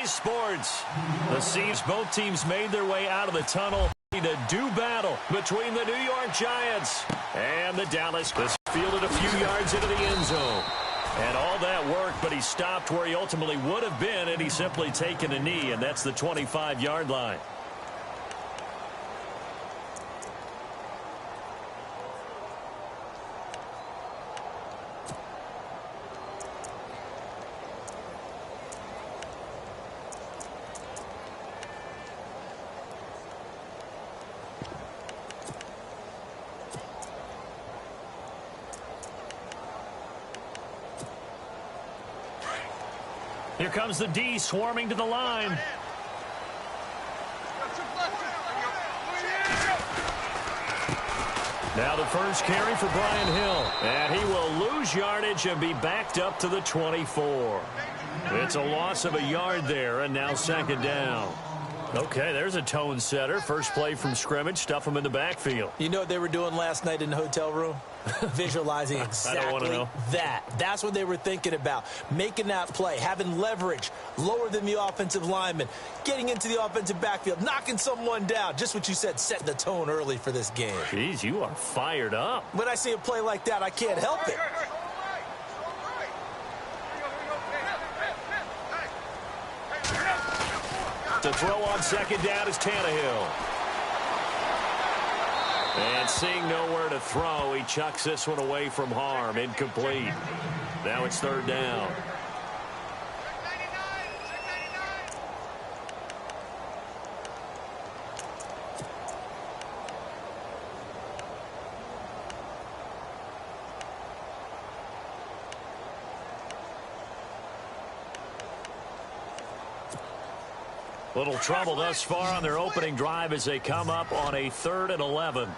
Today's sports. The Seas, both teams made their way out of the tunnel to do battle between the New York Giants and the Dallas. This fielded a few yards into the end zone. And all that worked, but he stopped where he ultimately would have been had he simply taken a knee, and that's the 25-yard line. Here comes the D swarming to the line. Now the first carry for Brian Hill. And he will lose yardage and be backed up to the 24. It's a loss of a yard there, and now second down. Okay, there's a tone setter. First play from scrimmage, stuff him in the backfield. You know what they were doing last night in the hotel room? Visualizing exactly that. That's what they were thinking about. Making that play, having leverage, lower than the offensive lineman, getting into the offensive backfield, knocking someone down. Just what you said, setting the tone early for this game. Jeez, you are fired up. When I see a play like that, I can't help it. To throw on second down is Tannehill. And seeing nowhere to throw, he chucks this one away from harm. Incomplete. Now it's third down. Little trouble thus far on their opening drive as they come up on a 3rd and 11.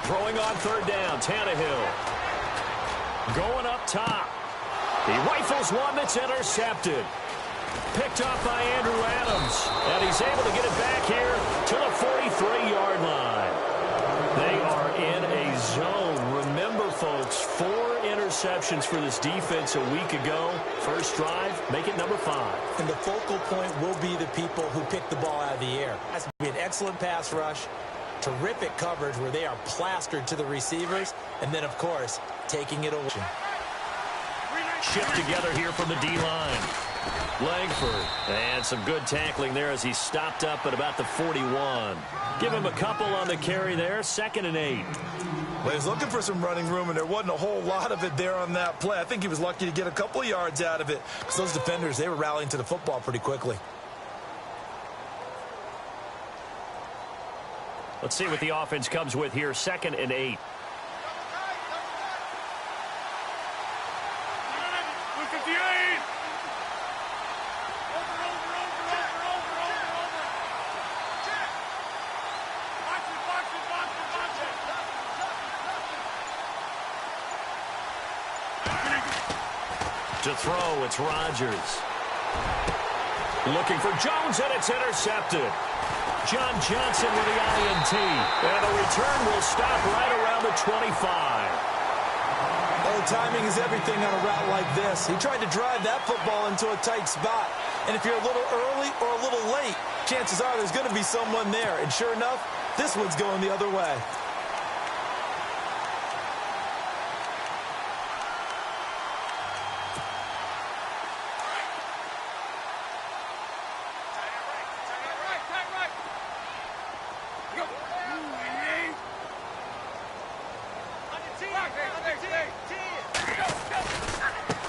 Throwing on third down, Tannehill. Going up top. He rifles one that's intercepted. Picked off by Andrew Adams. And he's able to get it back here to the 43-yard line. They are in a zone. Remember, folks, 4 interceptions for this defense a week ago. First drive, make it number 5. And the focal point will be the people who pick the ball out of the air. Has to be an excellent pass rush, terrific coverage where they are plastered to the receivers, and then, of course, taking it away. Shift together here from the D-line. Langford. And some good tackling there as he stopped up at about the 41. Give him a couple on the carry there. 2nd and 8. Well, he was looking for some running room, and there wasn't a whole lot of it there on that play. I think he was lucky to get a couple of yards out of it. Because those defenders, they were rallying to the football pretty quickly. Let's see what the offense comes with here. 2nd and 8. To throw, it's Rodgers. Looking for Jones, and it's intercepted. John Johnson with the INT. And the return will stop right around the 25. Oh, timing is everything on a route like this. He tried to drive that football into a tight spot. And if you're a little early or a little late, chances are there's going to be someone there. And sure enough, this one's going the other way.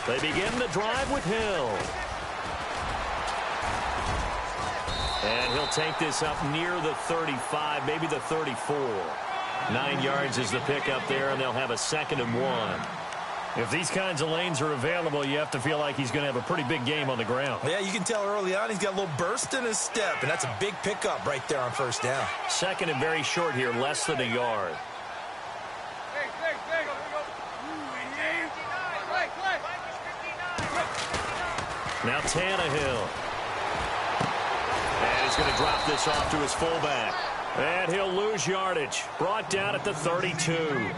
They begin the drive with Hill. And he'll take this up near the 35, maybe the 34. 9 yards is the pickup there, and they'll have a 2nd and 1. If these kinds of lanes are available, you have to feel like he's going to have a pretty big game on the ground. Yeah, you can tell early on he's got a little burst in his step, and that's a big pickup right there on first down. 2nd and very short here, less than a yard. Now Tannehill. going to drop this off to his fullback. And he'll lose yardage. Brought down at the 32.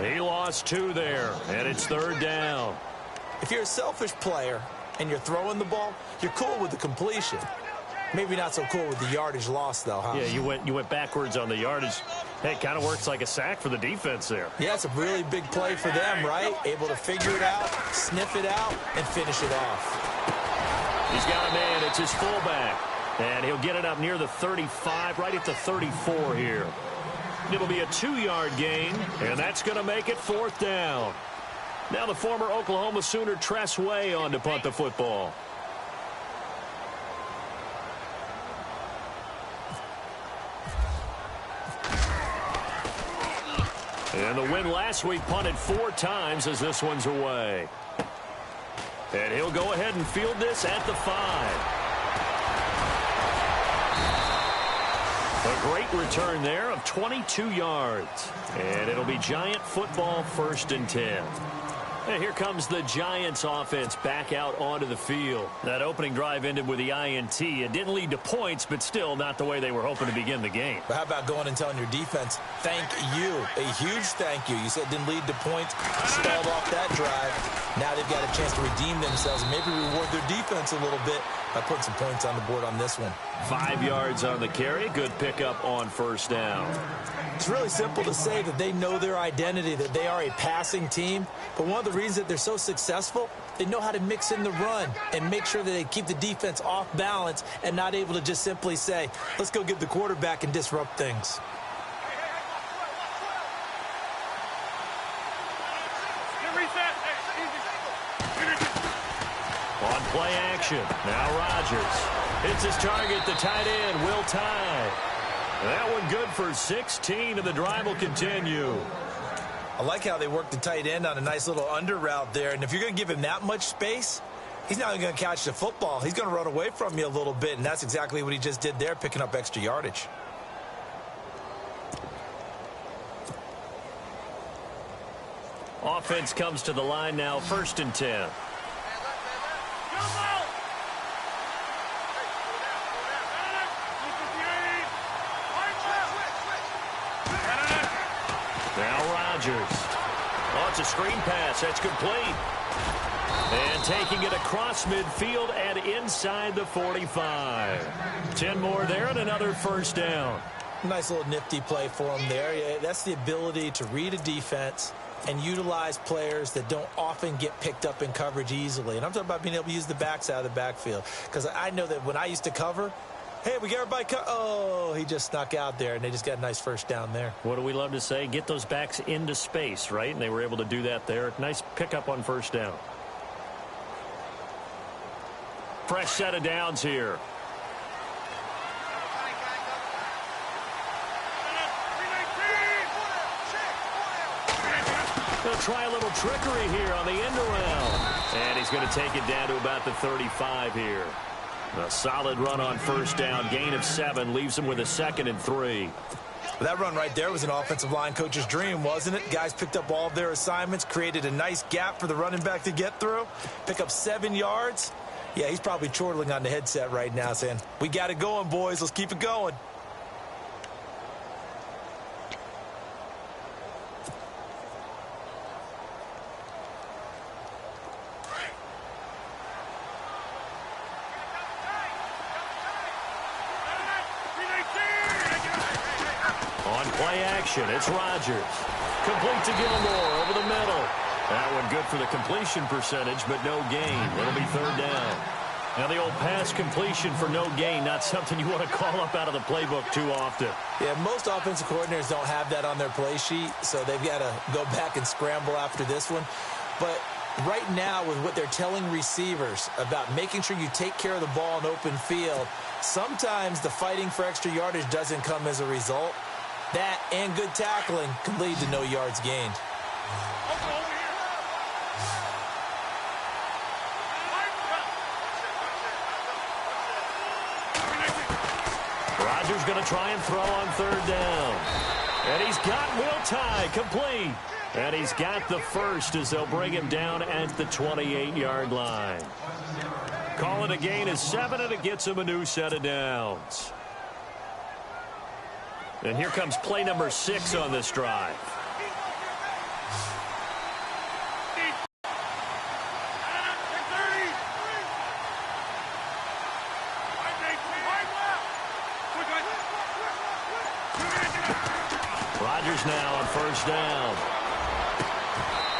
He lost 2 there, and it's 3rd down. If you're a selfish player and you're throwing the ball, you're cool with the completion. Maybe not so cool with the yardage loss, though, huh? Yeah, you went backwards on the yardage. Hey, it kind of works like a sack for the defense there. Yeah, it's a really big play for them, right? Able to figure it out, sniff it out, and finish it off. He's got a man. It's his fullback. And he'll get it up near the 35, right at the 34 here. It'll be a 2-yard gain, and that's going to make it 4th down. Now the former Oklahoma Sooner Tress Way on to punt the football. And the win last week punted 4 times as this one's away. And he'll go ahead and field this at the 5. A great return there of 22 yards. And it'll be Giant football 1st and 10. And here comes the Giants offense back out onto the field. That opening drive ended with the INT. It didn't lead to points, but still not the way they were hoping to begin the game. But how about going and telling your defense, thank you, a huge thank you. You said it didn't lead to points, stalled off that drive. Now they've got a chance to redeem themselves and maybe reward their defense a little bit by putting some points on the board on this one. 5 yards on the carry. Good pickup on 1st down. It's really simple to say that they know their identity, that they are a passing team. But one of the reasons that they're so successful, they know how to mix in the run and make sure that they keep the defense off balance and not able to just simply say, let's go get the quarterback and disrupt things. On play action, now Rodgers. It's his target, the tight end, Will Tye. That one good for 16, and the drive will continue. I like how they work the tight end on a nice little under route there. And if you're going to give him that much space, he's not going to catch the football. He's going to run away from you a little bit, and that's exactly what he just did there, picking up extra yardage. Offense comes to the line now, 1st and 10. Now Rodgers. Oh, it's a screen pass. That's complete. And taking it across midfield and inside the 45. 10 more there and another 1st down. Nice little nifty play for him there. Yeah, that's the ability to read a defense and utilize players that don't often get picked up in coverage easily. And I'm talking about being able to use the backs out of the backfield. Because I know that when I used to cover, hey, we got everybody oh, he just snuck out there, and they just got a nice 1st down there. What do we love to say? Get those backs into space, right? And they were able to do that there. Nice pickup on 1st down. Fresh set of downs here. They'll try a little trickery here on the end around. And he's going to take it down to about the 35 here. A solid run on 1st down. Gain of 7 leaves him with a 2nd and 3. That run right there was an offensive line coach's dream, wasn't it? Guys picked up all of their assignments, created a nice gap for the running back to get through, pick up 7 yards. Yeah, he's probably chortling on the headset right now saying, we got it going, boys. Let's keep it going. On play action, it's Rodgers. Complete to Gilmore over the middle. That one good for the completion percentage, but no gain. It'll be 3rd down. Now the old pass completion for no gain, not something you want to call up out of the playbook too often. Yeah, most offensive coordinators don't have that on their play sheet, so they've got to go back and scramble after this one. But right now, with what they're telling receivers about making sure you take care of the ball in open field, sometimes the fighting for extra yardage doesn't come as a result. That and good tackling can lead to no yards gained. Rodgers going to try and throw on 3rd down. And he's got Will Tye complete. And he's got the 1st as they'll bring him down at the 28-yard line. Call it a gain of 7, and it gets him a new set of downs. And here comes play number 6 on this drive. Rodgers now on first down.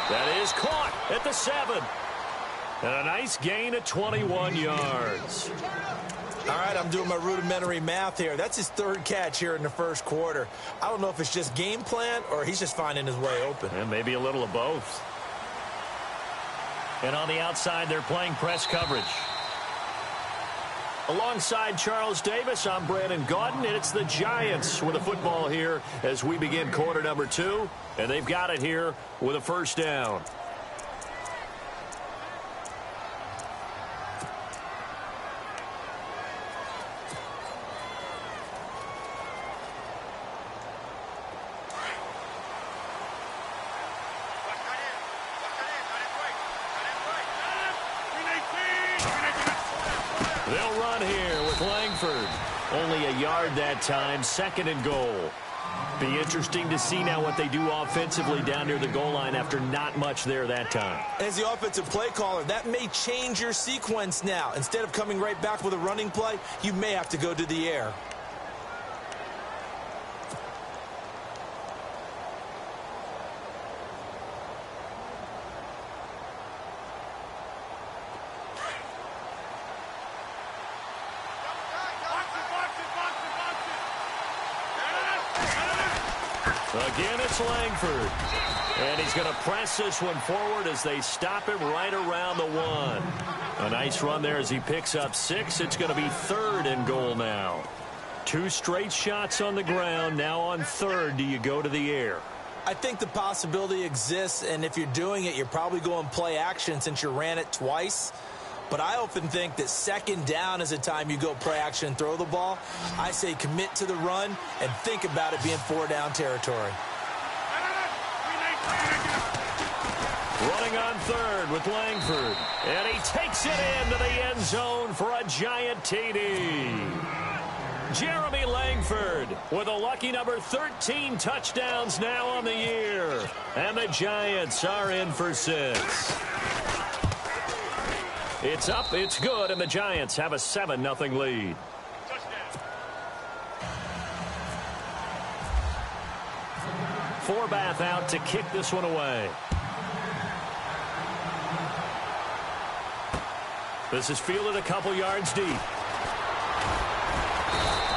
That is caught at the 7. And a nice gain of 21 yards. All right, I'm doing my rudimentary math here. That's his 3rd catch here in the first quarter. I don't know if it's just game plan or he's just finding his way open. And maybe a little of both. And on the outside, they're playing press coverage. Alongside Charles Davis, I'm Brandon Gaudin, and it's the Giants with the football here as we begin quarter number 2. And they've got it here with a first down. They'll run here with Langford. Only a yard that time, 2nd and goal. Be interesting to see now what they do offensively down near the goal line after not much there that time. As the offensive play caller, that may change your sequence now. Instead of coming right back with a running play, you may have to go to the air. Again, it's Langford. And he's going to press this one forward as they stop him right around the 1. A nice run there as he picks up 6. It's going to be 3rd and goal now. 2 straight shots on the ground. Now on 3rd, do you go to the air? I think the possibility exists, and if you're doing it, you're probably going play action since you ran it twice. But I often think that 2nd down is the time you go play action and throw the ball. I say commit to the run and think about it being 4-down territory. Running on 3rd with Langford. And he takes it into the end zone for a giant TD. Jeremy Langford with a lucky number 13 touchdowns now on the year. And the Giants are in for 6. It's up, it's good, and the Giants have a 7-0 lead. Forbath out to kick this one away. This is fielded a couple yards deep.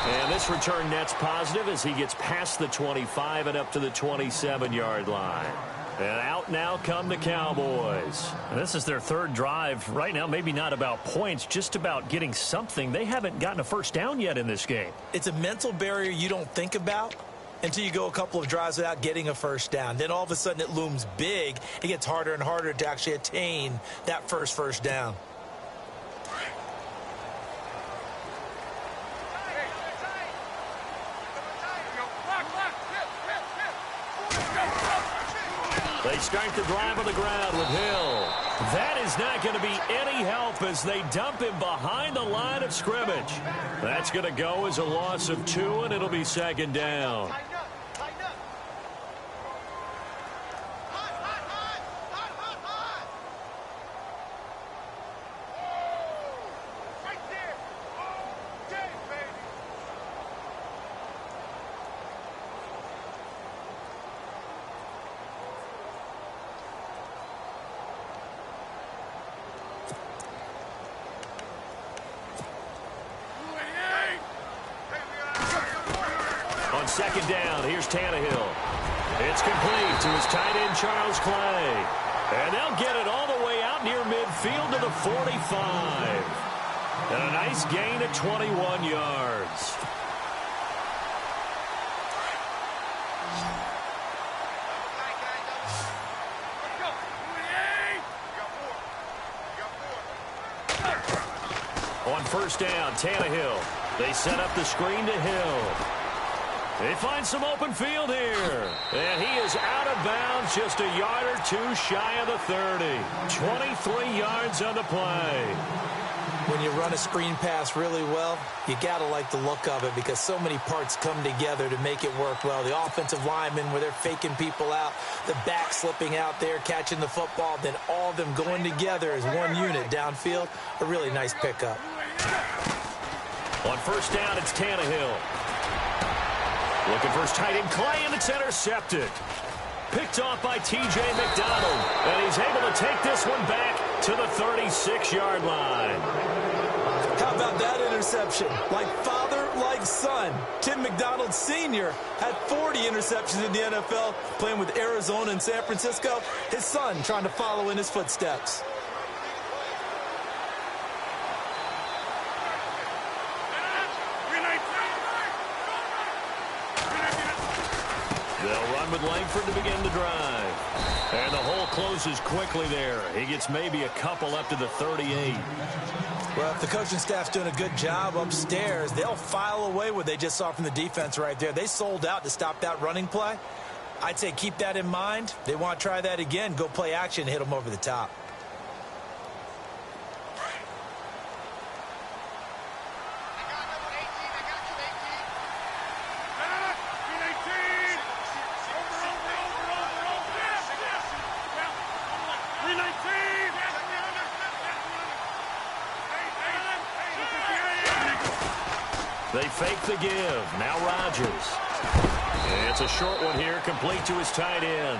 And this return net's positive as he gets past the 25 and up to the 27-yard line. And out now come the Cowboys. And this is their 3rd drive. Right now, maybe not about points, just about getting something. They haven't gotten a first down yet in this game. It's a mental barrier you don't think about until you go a couple of drives without getting a first down. Then all of a sudden it looms big. It gets harder and harder to actually attain that first down. They start the drive on the ground with Hill. That is not going to be any help as they dump him behind the line of scrimmage. That's going to go as a loss of 2, and it'll be 2nd down. On 2nd down, here's Tannehill. It's complete to his tight end, Charles Clay. And they'll get it all the way out near midfield to the 45. And a nice gain of 21 yards. On 1st down, Tannehill. They set up the screen to Hill. They find some open field here. And he is out of bounds just a yard or 2 shy of the 30. 23 yards on the play. When you run a screen pass really well, you got to like the look of it because so many parts come together to make it work well. The offensive linemen, where they're faking people out, the back slipping out there, catching the football, then all of them going together as one unit downfield. A really nice pickup. On first down, it's Tannehill. Looking for his tight end, Clay, and it's intercepted. Picked off by T.J. McDonald, and he's able to take this one back to the 36-yard line. How about that interception? Like father, like son. Tim McDonald Sr. had 40 interceptions in the NFL, playing with Arizona and San Francisco. His son trying to follow in his footsteps. They'll run with Langford to begin the drive. And the hole closes quickly there. He gets maybe a couple up to the 38. Well, if the coaching staff's doing a good job upstairs, they'll file away what they just saw from the defense right there. They sold out to stop that running play. I'd say keep that in mind. They want to try that again. Go play action, hit them over the top. They fake the give. Now Rodgers. It's a short one here, complete to his tight end.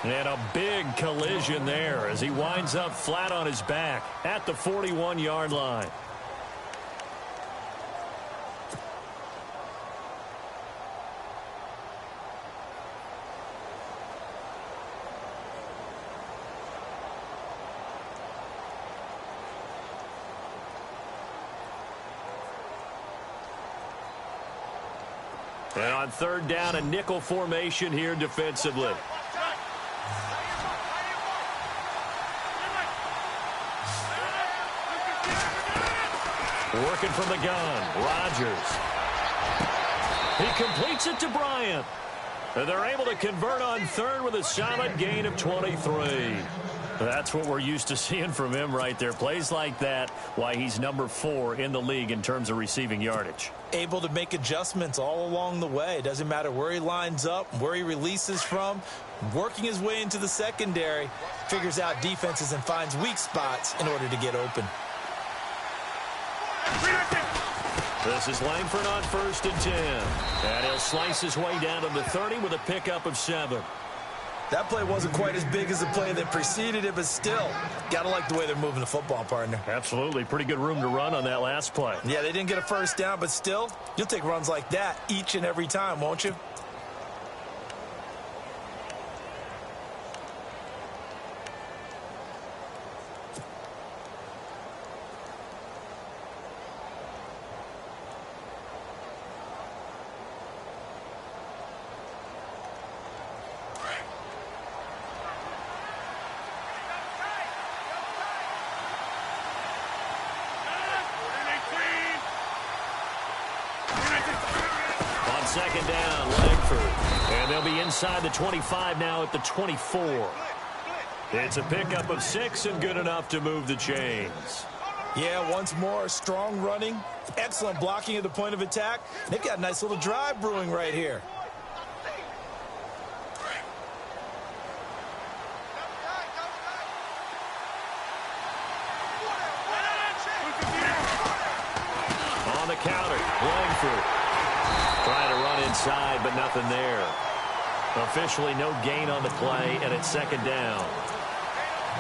And a big collision there as he winds up flat on his back at the 41-yard line. And on third down, a nickel formation here defensively. Working from the gun, Rodgers. He completes it to Bryant. And they're able to convert on third with a solid gain of 23. That's what we're used to seeing from him right there. Plays like that, why he's number 4 in the league in terms of receiving yardage. Able to make adjustments all along the way. Doesn't matter where he lines up, where he releases from. Working his way into the secondary, figures out defenses and finds weak spots in order to get open. This is Langford on first and 10. And he'll slice his way down to the 30 with a pickup of 7. That play wasn't quite as big as the play that preceded it, but still, got to like the way they're moving the football, partner. Absolutely. Pretty good room to run on that last play. Yeah, they didn't get a first down, but still, you'll take runs like that each and every time, won't you? Second down, Langford. And they'll be inside the 25 now at the 24. It's a pickup of 6 and good enough to move the chains. Yeah, once more, strong running, excellent blocking at the point of attack. They've got a nice little drive brewing right here. On the counter, Langford. Trying to run inside, but nothing there. Officially no gain on the play, and it's second down.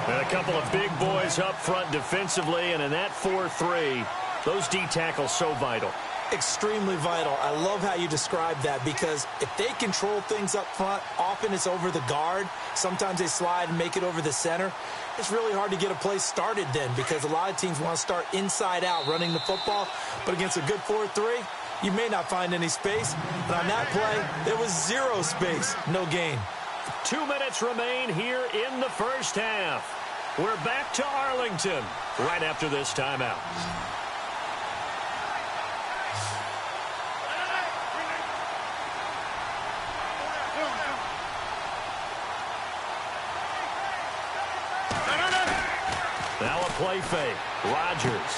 And a couple of big boys up front defensively, and in that 4-3, those D tackles so vital. Extremely vital. I love how you describe that because if they control things up front, often it's over the guard. Sometimes they slide and make it over the center. It's really hard to get a play started then because a lot of teams want to start inside out running the football. But against a good 4-3, you may not find any space. But on that play, there was zero space, no gain. 2 minutes remain here in the first half. We're back to Arlington right after this timeout. Now a play fake. Rodgers.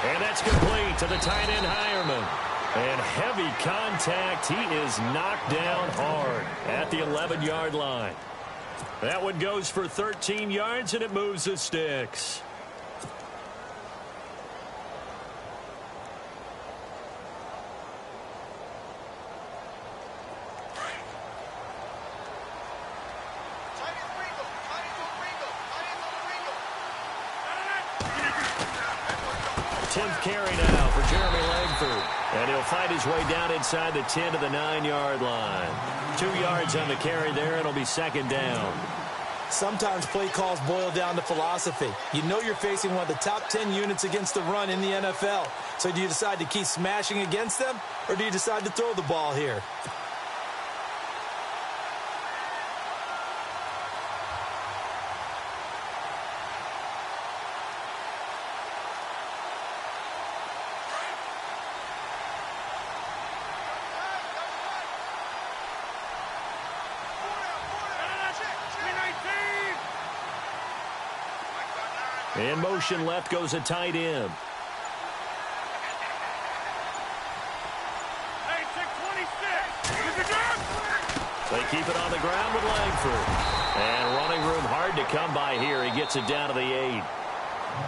And that's complete to the tight end, Heuerman. And heavy contact. He is knocked down hard at the 11-yard line. That one goes for 13 yards, and it moves the sticks. Carry now for Jeremy Langford. And he'll fight his way down inside the 10 to the 9-yard line. 2 yards on the carry there, and it'll be second down. Sometimes play calls boil down to philosophy. You know you're facing one of the top 10 units against the run in the NFL. So do you decide to keep smashing against them, or do you decide to throw the ball here? In motion left goes a tight end. They keep it on the ground with Langford. And running room hard to come by here. He gets it down to the 8.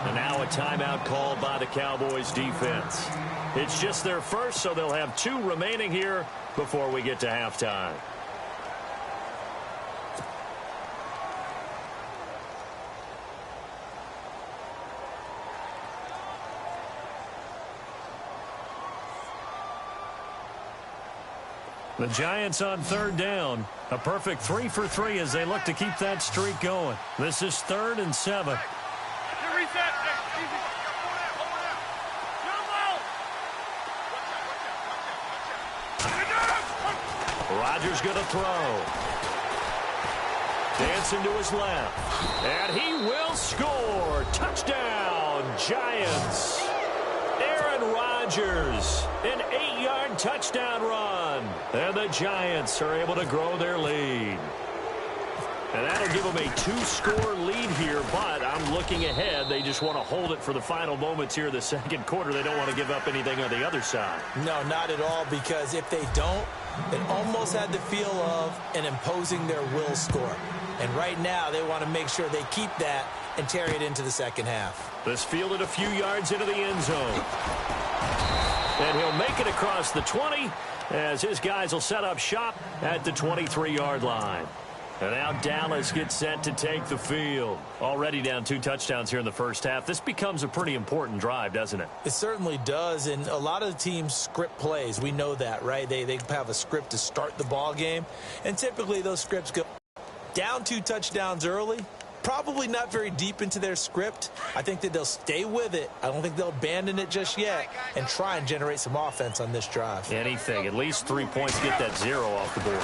And now a timeout called by the Cowboys defense. It's just their first, so they'll have 2 remaining here before we get to halftime. The Giants on third down. A perfect 3 for 3 as they look to keep that streak going. This is 3rd and 7. Rodgers going to throw. Dancing to his left. And he will score. Touchdown, Giants. Aaron Rodgers, an 8-yard touchdown run. And the Giants are able to grow their lead. And that'll give them a 2-score lead here, but I'm looking ahead. They just want to hold it for the final moments here in the second quarter. They don't want to give up anything on the other side. No, not at all, because if they don't, it almost had the feel of an imposing their will score. And right now, they want to make sure they keep that and carry it into the second half. This fielded a few yards into the end zone. And he'll make it across the 20 as his guys will set up shop at the 23-yard line. And now Dallas gets set to take the field. Already down 2 touchdowns here in the first half. This becomes a pretty important drive, doesn't it? It certainly does, and a lot of the teams script plays. We know that, right? They have a script to start the ball game, and typically those scripts go down 2 touchdowns early. Probably not very deep into their script. I think that they'll stay with it. I don't think they'll abandon it just yet and try and generate some offense on this drive. Anything. At least 3 points, get that 0 off the board.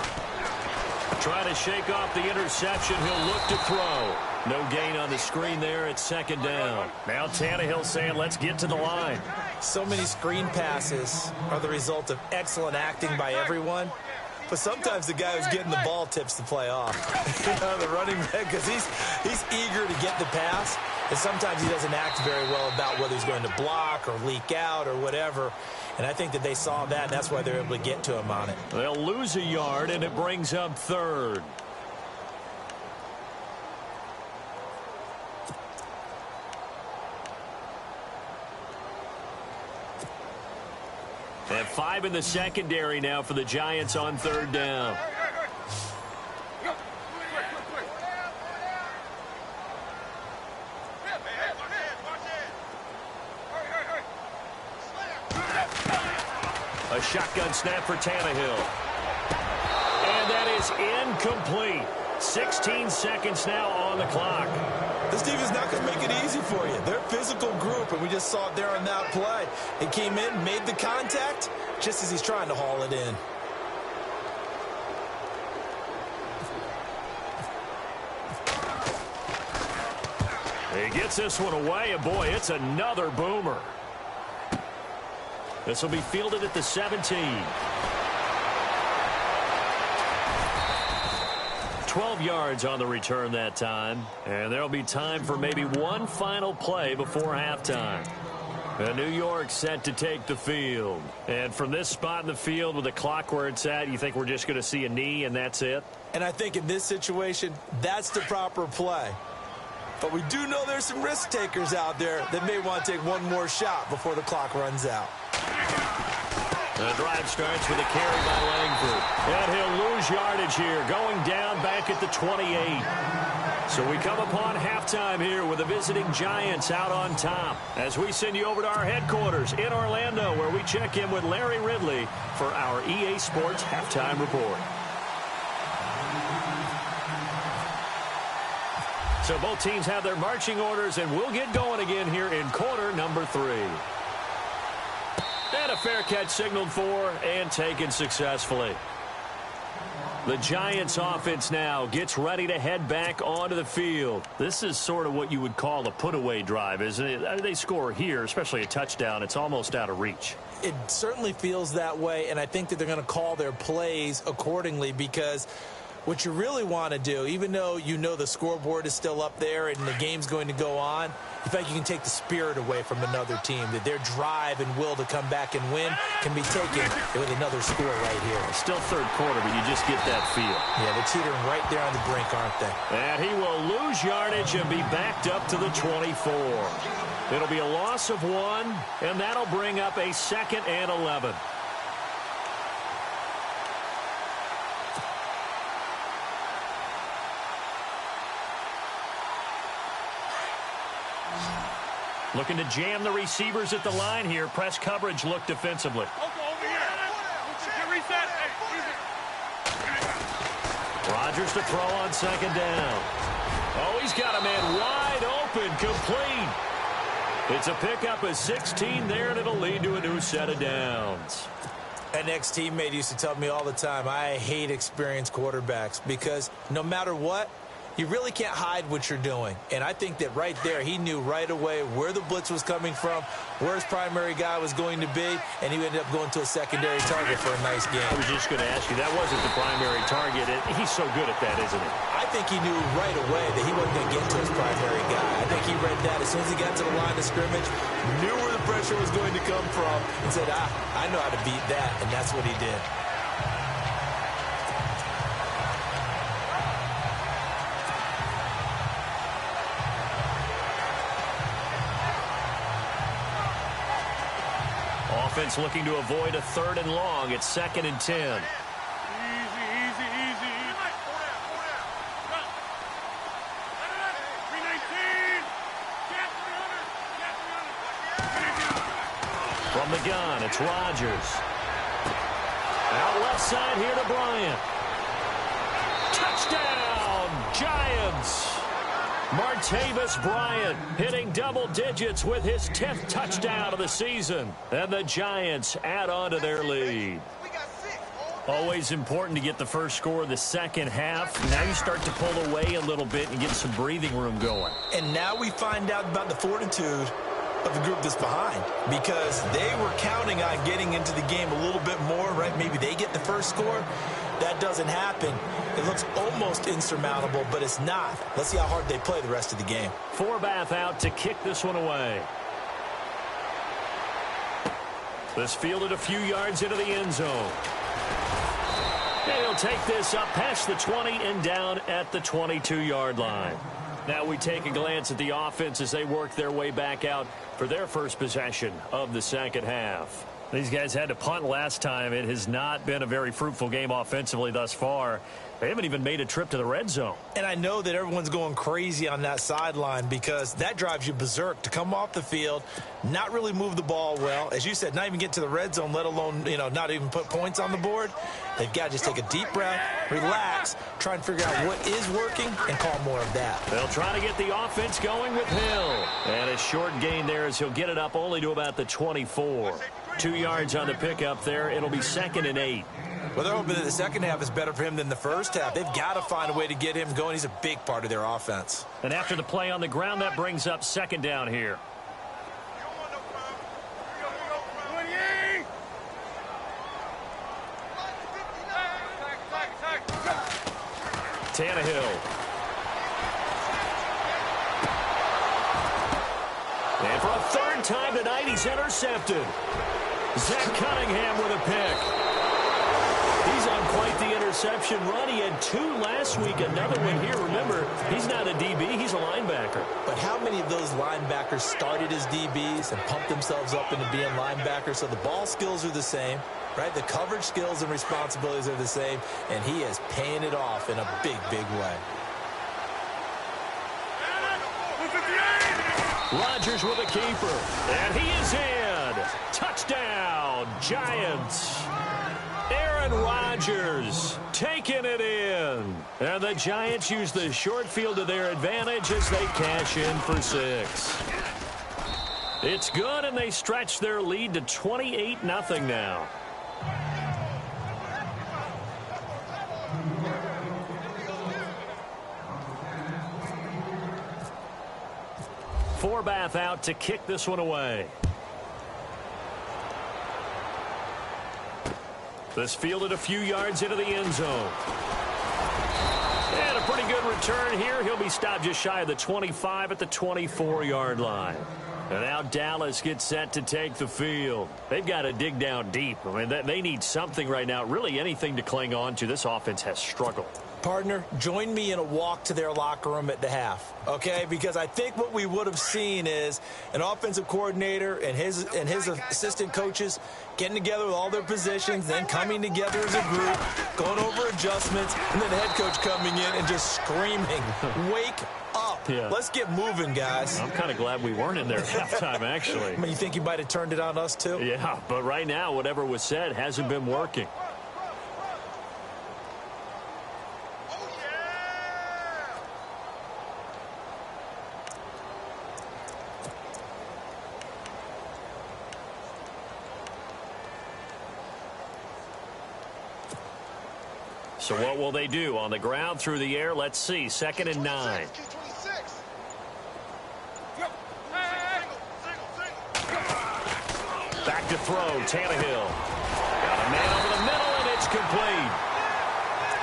Trying to shake off the interception. He'll look to throw. No gain on the screen there. It's second down. Now Tannehill saying, let's get to the line. So many screen passes are the result of excellent acting by everyone. But sometimes the guy who's getting the ball tips the play off. The running back, because he's eager to get the pass. And sometimes he doesn't act very well about whether he's going to block or leak out or whatever. And I think that they saw that, and that's why they're able to get to him on it. They'll lose a yard, and it brings up 3rd. And 5 in the secondary now for the Giants on 3rd down. A shotgun snap for Tannehill. And that is incomplete. 16 seconds now on the clock. This defense not going to make it easy for you. They're a physical group, and we just saw it there on that play. He came in, made the contact, just as he's trying to haul it in. He gets this one away, and boy, it's another boomer. This will be fielded at the 17. 12 yards on the return that time. And there'll be time for maybe one final play before halftime. And New York set to take the field. And from this spot in the field with the clock where it's at, you think we're just going to see a knee and that's it? And I think in this situation, that's the proper play. But we do know there's some risk takers out there that may want to take one more shot before the clock runs out. The drive starts with a carry by Langford. And he'll lose yardage here, going down back at the 28. So we come upon halftime here with the visiting Giants out on top as we send you over to our headquarters in Orlando, where we check in with Larry Ridley for our EA Sports Halftime Report. So both teams have their marching orders, and we'll get going again here in quarter number 3. And a fair catch signaled for and taken successfully. The Giants offense now gets ready to head back onto the field. This is sort of what you would call a put-away drive, isn't it? I mean, they score here, especially a touchdown. It's almost out of reach. It certainly feels that way, and I think that they're going to call their plays accordingly, because what you really want to do, even though you know the scoreboard is still up there and the game's going to go on, in fact, you can take the spirit away from another team, that their drive and will to come back and win can be taken with another score right here. It's still third quarter, but you just get that feel. Yeah, they're teetering right there on the brink, aren't they? And he will lose yardage and be backed up to the 24. It'll be a loss of 1, and that'll bring up a 2nd and 11. Looking to jam the receivers at the line here. Press coverage look defensively. Rodgers to throw on 2nd down. Oh, he's got a man wide open, complete. It's a pickup of 16 there, and it'll lead to a new set of downs. An ex-teammate used to tell me all the time, I hate experienced quarterbacks, because no matter what, you really can't hide what you're doing. And I think that right there, he knew right away where the blitz was coming from, where his primary guy was going to be, and he ended up going to a secondary target for a nice game. I was just going to ask you, that wasn't the primary target. He's so good at that, isn't he? I think he knew right away that he wasn't going to get to his primary guy. I think he read that as soon as he got to the line of scrimmage, knew where the pressure was going to come from, and said, I know how to beat that, and that's what he did. Offense looking to avoid a 3rd and long. It's 2nd and 10. Easy. From the gun, it's Rodgers. Out left side here to Bryant. Touchdown, Giants! Martavis Bryant hitting double digits with his 10th touchdown of the season. And the Giants add on to their lead. Always important to get the first score of the second half. Now you start to pull away a little bit and get some breathing room going. And now we find out about the fortitude of the group that's behind, because they were counting on getting into the game a little bit more, right? Maybe they get the first score. That doesn't happen. It looks almost insurmountable, but it's not. Let's see how hard they play the rest of the game. Forbath out to kick this one away. This fielded a few yards into the end zone. And he'll take this up past the 20 and down at the 22-yard line. Now we take a glance at the offense as they work their way back out for their first possession of the second half. These guys had to punt last time. It has not been a very fruitful game offensively thus far. They haven't even made a trip to the red zone. And I know that everyone's going crazy on that sideline, because that drives you berserk to come off the field, not really move the ball well. As you said, not even get to the red zone, let alone, not even put points on the board. They've got to just take a deep breath, relax, try and figure out what is working, and call more of that. They'll try to get the offense going with Hill. And a short gain there as he'll get it up only to about the 24. 2 yards on the pickup there. It'll be 2nd and 8. Well, they're hoping that the second half is better for him than the first half. They've got to find a way to get him going. He's a big part of their offense. And after the play on the ground, that brings up 2nd down here. Tannehill. And for a 3rd time tonight. He's intercepted. Zach Cunningham with a pick. He's on quite the interception run. He had 2 last week, another one here. Remember, he's not a DB, he's a linebacker. But how many of those linebackers started as DBs and pumped themselves up into being linebackers? So the ball skills are the same, right? The coverage skills and responsibilities are the same, and he is paying it off in a big, big way. Rodgers with a keeper, and he is in. Touchdown, Giants. Aaron Rodgers taking it in. And the Giants use the short field to their advantage as they cash in for 6. It's good, and they stretch their lead to 28-0 now. Forbath out to kick this one away. This fielded a few yards into the end zone. And a pretty good return here. He'll be stopped just shy of the 25 at the 24-yard line. And now Dallas gets set to take the field. They've got to dig down deep. I mean, they need something right now, really anything to cling on to. This offense has struggled. Partner, join me in a walk to their locker room at the half, okay? Because I think what we would have seen is an offensive coordinator and his assistant coaches getting together with all their positions, then coming together as a group, going over adjustments, and then the head coach coming in and just screaming, wake up. Yeah. Let's get moving, guys. I'm kind of glad we weren't in there at halftime, actually. I mean, you think you might have turned it on us, too? Yeah, but right now, whatever was said hasn't been working. So what will they do? On the ground, through the air, let's see. 2nd and 9. Back to throw, Tannehill. Got a man over the middle, and it's complete.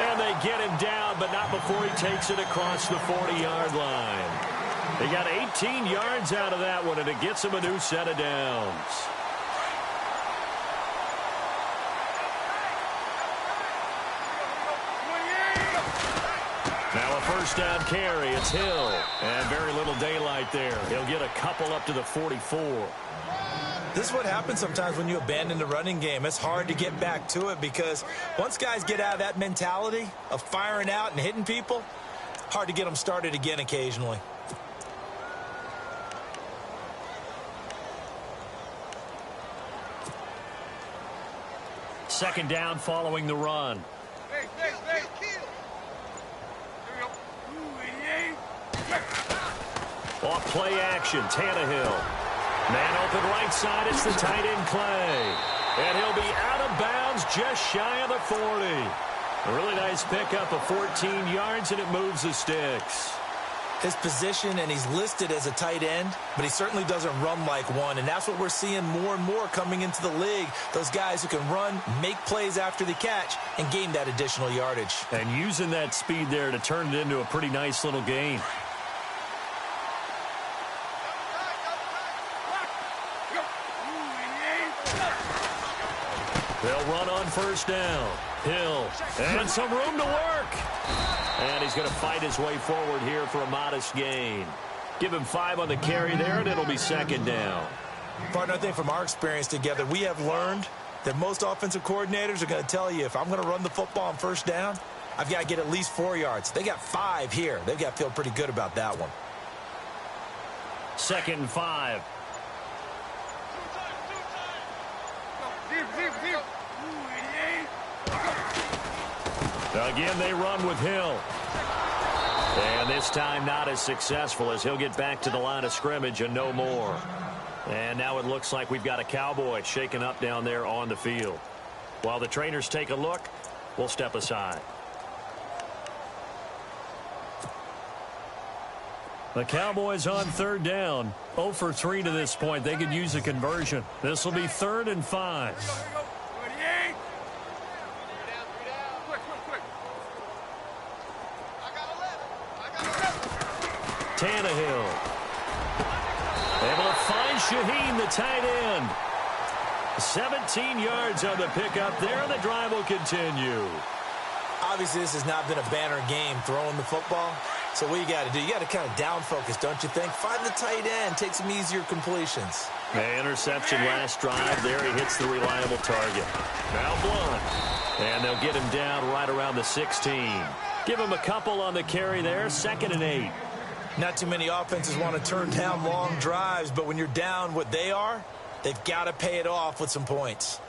And they get him down, but not before he takes it across the 40-yard line. They got 18 yards out of that one, and it gets him a new set of downs. Now a first down carry. It's Hill. And very little daylight there. He'll get a couple up to the 44. This is what happens sometimes when you abandon the running game. It's hard to get back to it because once guys get out of that mentality of firing out and hitting people, hard to get them started again occasionally. Second down following the run. Off play action, Tannehill. Man open right side, it's the tight end Clay. And he'll be out of bounds just shy of the 40. A really nice pickup of 14 yards, and it moves the sticks. His position, and he's listed as a tight end, but he certainly doesn't run like one, and that's what we're seeing more and more coming into the league. Those guys who can run, make plays after the catch, and gain that additional yardage. And using that speed there to turn it into a pretty nice little gain. They'll run on first down. Hill, and some room to work. And he's going to fight his way forward here for a modest gain. Give him 5 on the carry there, and it'll be second down. Partner, I think from our experience together, we have learned that most offensive coordinators are going to tell you, if I'm going to run the football on first down, I've got to get at least 4 yards. They got 5 here. They've got to feel pretty good about that one. 2nd and 5. Again, they run with Hill. And this time not as successful as he'll get back to the line of scrimmage and no more. And now it looks like we've got a Cowboy shaken up down there on the field. While the trainers take a look, we'll step aside. The Cowboys on third down. 0 for 3 to this point. They could use a conversion. This will be 3rd and 5. Tannehill. Able to find Shaheen, the tight end. 17 yards on the pickup there, and the drive will continue. Obviously, this has not been a banner game throwing the football. So what you got to do, you got to kind of down focus, don't you think? Find the tight end, take some easier completions. The interception last drive. There he hits the reliable target. Now Blunt. And they'll get him down right around the 16. Give him a couple on the carry there. 2nd and 8. Not too many offenses want to turn down long drives, but when you're down what they are, they've got to pay it off with some points.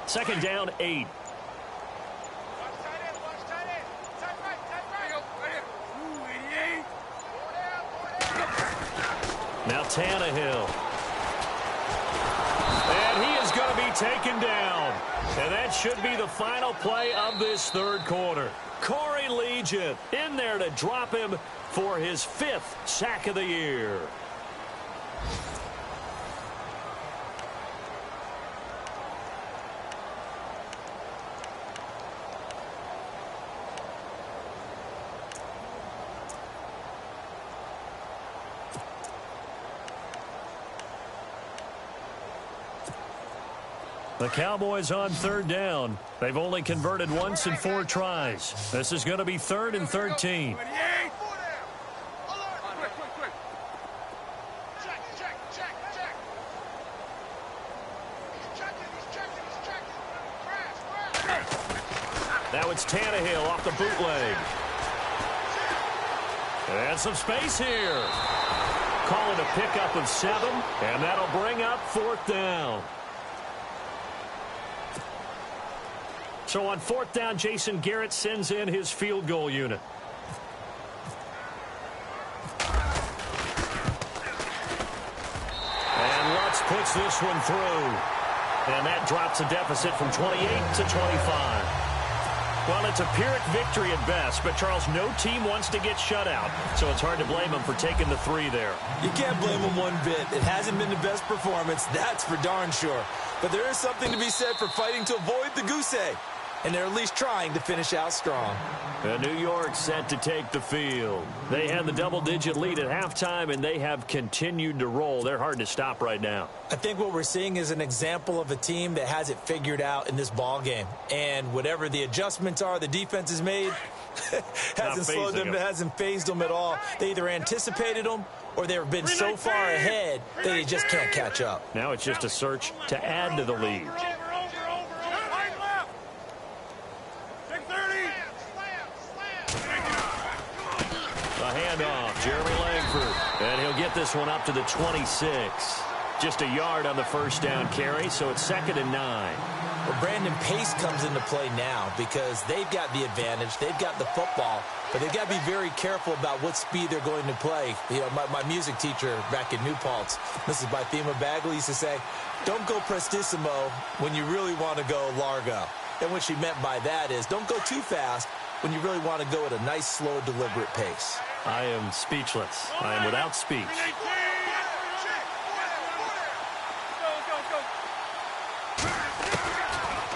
Second down, 8. Now Tannehill. And he is going to be taken down. And that should be the final play of this third quarter. Corey Liuget in there to drop him for his 5th sack of the year. The Cowboys on 3rd down. They've only converted once in 4 tries. This is going to be 3rd and 13. Now it's Tannehill off the bootleg. And some space here. Call it a pickup of 7, and that'll bring up 4th down. So on 4th down, Jason Garrett sends in his field goal unit. And Lutz puts this one through. And that drops a deficit from 28 to 25. Well, it's a Pyrrhic victory at best, but, Charles, no team wants to get shut out, so it's hard to blame them for taking the 3 there. You can't blame them one bit. It hasn't been the best performance, that's for darn sure. But there is something to be said for fighting to avoid the goose egg. And they're at least trying to finish out strong. New York set to take the field. They had the double-digit lead at halftime, and they have continued to roll. They're hard to stop right now. I think what we're seeing is an example of a team that has it figured out in this ball game. And whatever the adjustments are the defense has made, hasn't slowed them, hasn't phased them at all. They either anticipated them or they've been so far ahead that they just can't catch up. Now it's just a search to add to the lead. Handoff, Jeremy Langford. And he'll get this one up to the 26. Just a yard on the first down carry, so it's 2nd and 9. Well, Brandon, pace comes into play now because they've got the advantage. They've got the football, but they've got to be very careful about what speed they're going to play. You know, my music teacher back in New Paltz, Mrs. Bythema Bagley, used to say, don't go prestissimo when you really want to go largo. And what she meant by that is don't go too fast when you really want to go at a nice, slow, deliberate pace. I am speechless. I am without speech.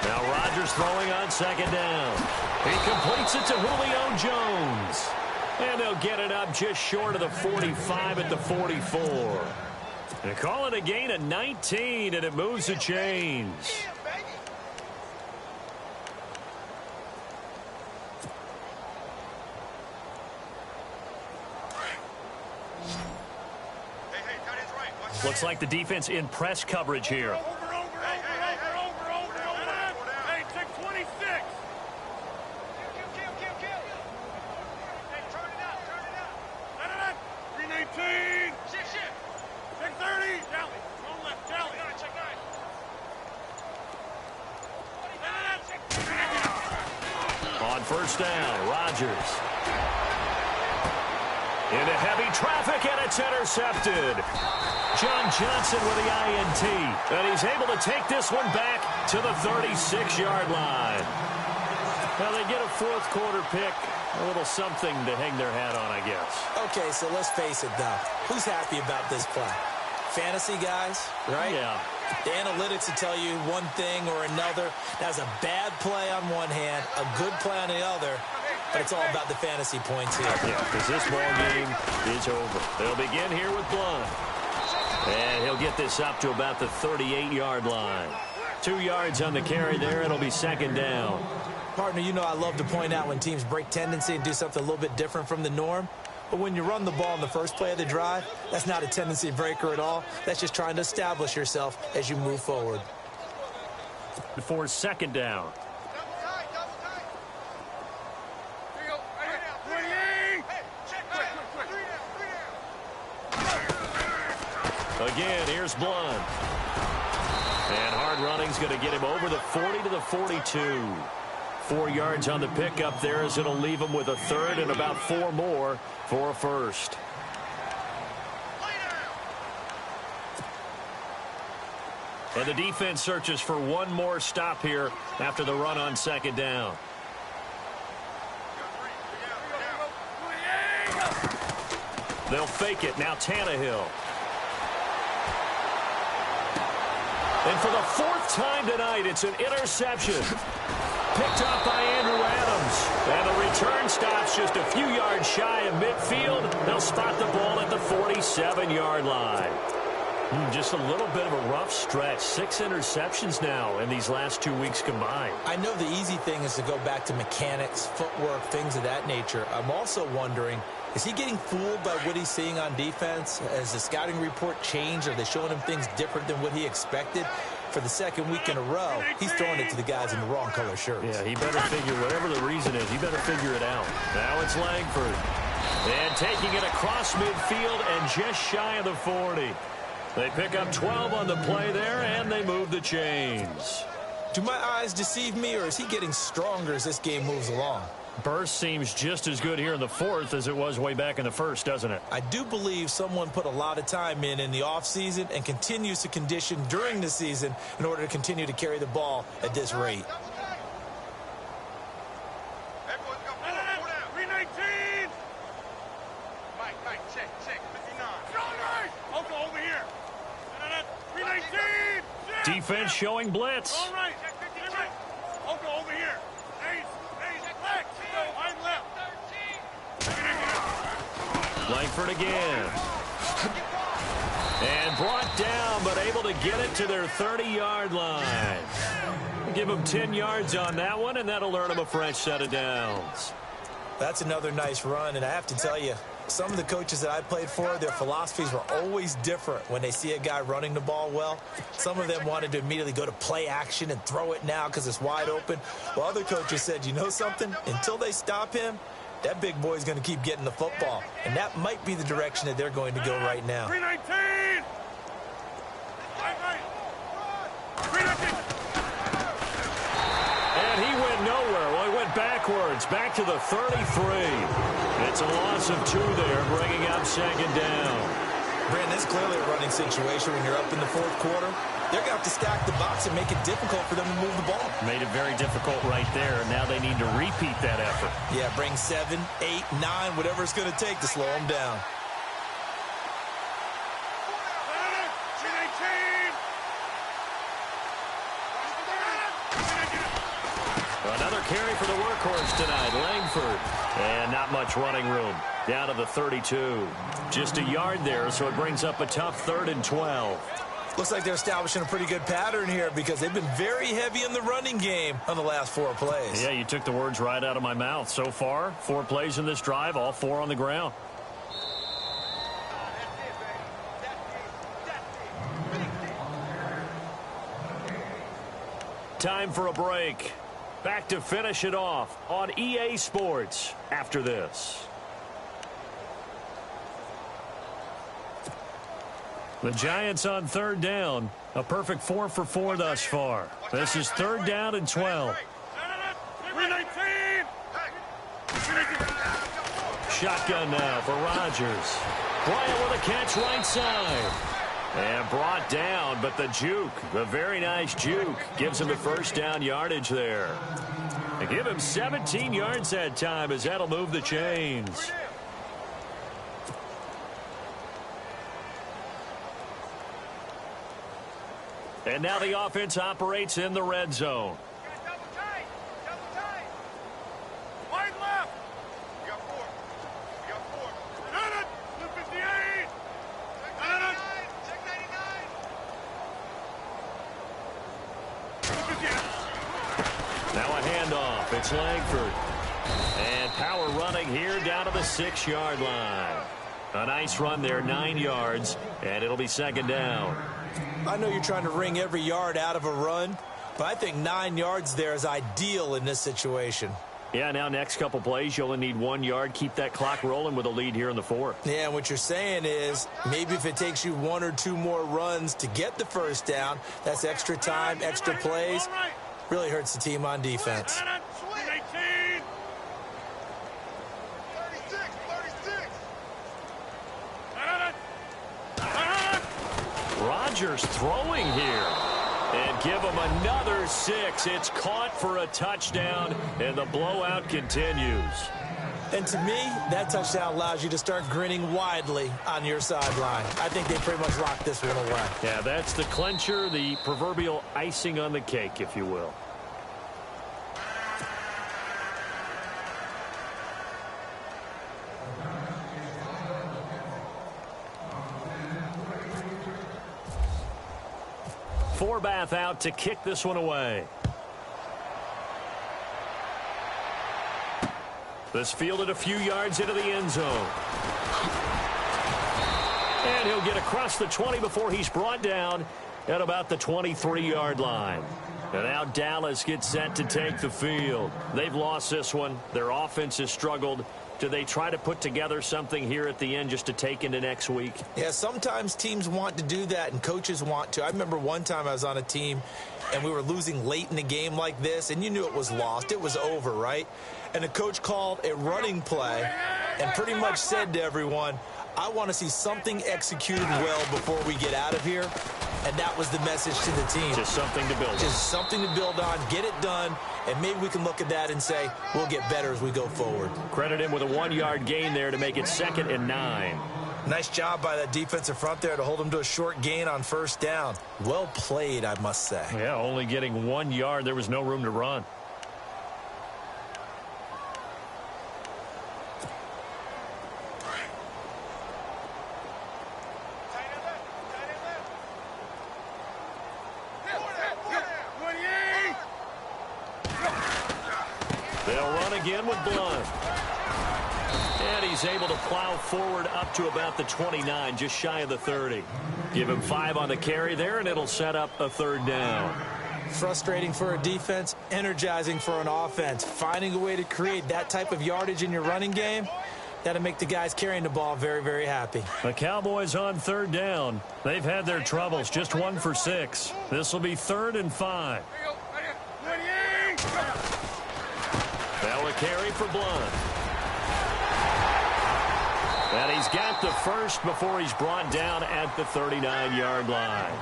Now Rodgers throwing on 2nd down. He completes it to Julio Jones. And they'll get it up just short of the 45 at the 44. They call it a gain of 19, and it moves the chains. Looks like the defense in press coverage here. Hey, check 26. Hey, turn it out. 319. Check 30. Jolly. Roll left. Jolly. Check 9. On 1st down, Rodgers. Into heavy traffic, and it's intercepted. John Johnson with the INT. And he's able to take this one back to the 36-yard line. Well, they get a 4th quarter pick. A little something to hang their hat on, I guess. Okay, so let's face it, though. Who's happy about this play? Fantasy guys, right? Yeah. The analytics will tell you one thing or another. That's a bad play on one hand, a good play on the other, but it's all about the fantasy points here. Yeah, because this ball game is over. They'll begin here with Blunt. And he'll get this up to about the 38-yard line. 2 yards on the carry there. It'll be second down. Partner, you know I love to point out when teams break tendency and do something a little bit different from the norm. But when you run the ball in the first play of the drive, that's not a tendency breaker at all. That's just trying to establish yourself as you move forward. For second down. Again, here's Blunt. And hard running's going to get him over the 40 to the 42. 4 yards on the pickup there as it'll leave him with a third and about 4 more for a first. And the defense searches for one more stop here after the run on second down. They'll fake it. Now Tannehill. And for the 4th time tonight, it's an interception. Picked up by Andrew Adams. And the return stops just a few yards shy of midfield. They'll spot the ball at the 47-yard line. Just a little bit of a rough stretch. 6 interceptions now in these last 2 weeks combined. I know the easy thing is to go back to mechanics, footwork, things of that nature. I'm also wondering, is he getting fooled by what he's seeing on defense? Has the scouting report changed? Are they showing him things different than what he expected? For the second week in a row, he's throwing it to the guys in the wrong color shirts. Yeah, he better figure, whatever the reason is, he better figure it out. Now it's Langford. And taking it across midfield and just shy of the 40. They pick up 12 on the play there, and they move the chains. Do my eyes deceive me, or is he getting stronger as this game moves along? Burst seems just as good here in the 4th as it was way back in the 1st, doesn't it? I do believe someone put a lot of time in the offseason and continues to condition during the season in order to continue to carry the ball at this rate. Defense showing blitz. All right. I'll go over here. Langford again. And brought down, but able to get it to their 30-yard line. Give them 10 yards on that one, and that'll earn them a fresh set of downs. That's another nice run, and I have to tell you, some of the coaches that I played for, their philosophies were always different when they see a guy running the ball well. Some of them wanted to immediately go to play action and throw it now because it's wide open. While other coaches said, you know something? Until they stop him, that big boy's going to keep getting the football. And that might be the direction that they're going to go right now. 319! And he went nowhere. Well, he went backwards, back to the 33. It's a loss of 2 there, bringing up second down. Brandon, it's clearly a running situation when you're up in the 4th quarter. They're going to have to stack the box and make it difficult for them to move the ball. Made it very difficult right there. Now they need to repeat that effort. Yeah, bring 7, 8, 9, whatever it's going to take to slow them down. Another carry for the workhorse tonight, Langford. And not much running room. Down to the 32. Just a yard there, so it brings up a tough 3rd and 12. Looks like they're establishing a pretty good pattern here because they've been very heavy in the running game on the last 4 plays. Yeah, you took the words right out of my mouth. So far, 4 plays in this drive, all 4 on the ground. Time for a break. Back to finish it off on EA Sports after this. The Giants on 3rd down. A perfect 4 for 4 thus far. This is 3rd down and 12. 319! Shotgun now for Rodgers. Bryant with a catch right side. And brought down, but the juke, the very nice juke, gives him the 1st down yardage there. They give him 17 yards that time as that'll move the chains. And now the offense operates in the red zone. Double tight. Wide left. We got 4. Blue 58. Check 99. Now a handoff. It's Langford. And power running here down to the 6-yard line. A nice run there, 9 yards, and it'll be second down. I know you're trying to wring every yard out of a run, but I think 9 yards there is ideal in this situation. Yeah, now next couple plays, you only need 1 yard. Keep that clock rolling with a lead here in the 4th. Yeah, and what you're saying is maybe if it takes you 1 or 2 more runs to get the first down, that's extra time, extra plays. Really hurts the team on defense. 18. 36. Rodgers throwing here. And give him another 6. It's caught for a touchdown, and the blowout continues. And to me, that touchdown allows you to start grinning widely on your sideline. I think they pretty much locked this one away. Yeah, that's the clincher, the proverbial icing on the cake, if you will. Forbath out to kick this one away. This fielded a few yards into the end zone. And he'll get across the 20 before he's brought down at about the 23-yard line. And now Dallas gets set to take the field. They've lost this one. Their offense has struggled. Do they try to put together something here at the end just to take into next week? Yeah, sometimes teams want to do that and coaches want to. I remember one time I was on a team and we were losing late in the game like this, and you knew it was lost. It was over, right? And the coach called a running play and pretty much said to everyone, I want to see something executed well before we get out of here. And that was the message to the team. Just something to build on. Just something to build on, get it done, and maybe we can look at that and say we'll get better as we go forward. Credit him with a 1-yard gain there to make it 2nd and 9. Nice job by that defensive front there to hold him to a short gain on first down. Well played, I must say. Yeah, only getting 1 yard. There was no room to run. They'll run again with Blunt. And he's able to plow forward up to about the 29, just shy of the 30. Give him 5 on the carry there, and it'll set up a 3rd down. Frustrating for a defense, energizing for an offense. Finding a way to create that type of yardage in your running game, that'll make the guys carrying the ball very, very happy. The Cowboys on 3rd down. They've had their troubles, just 1 for 6. This will be 3rd and 5. Now a carry for Blunt. And he's got the first before he's brought down at the 39-yard line.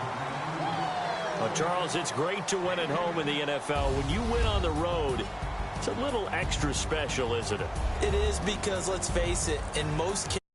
Well, Charles, it's great to win at home in the NFL. When you win on the road, it's a little extra special, isn't it? It is, because let's face it, in most cases,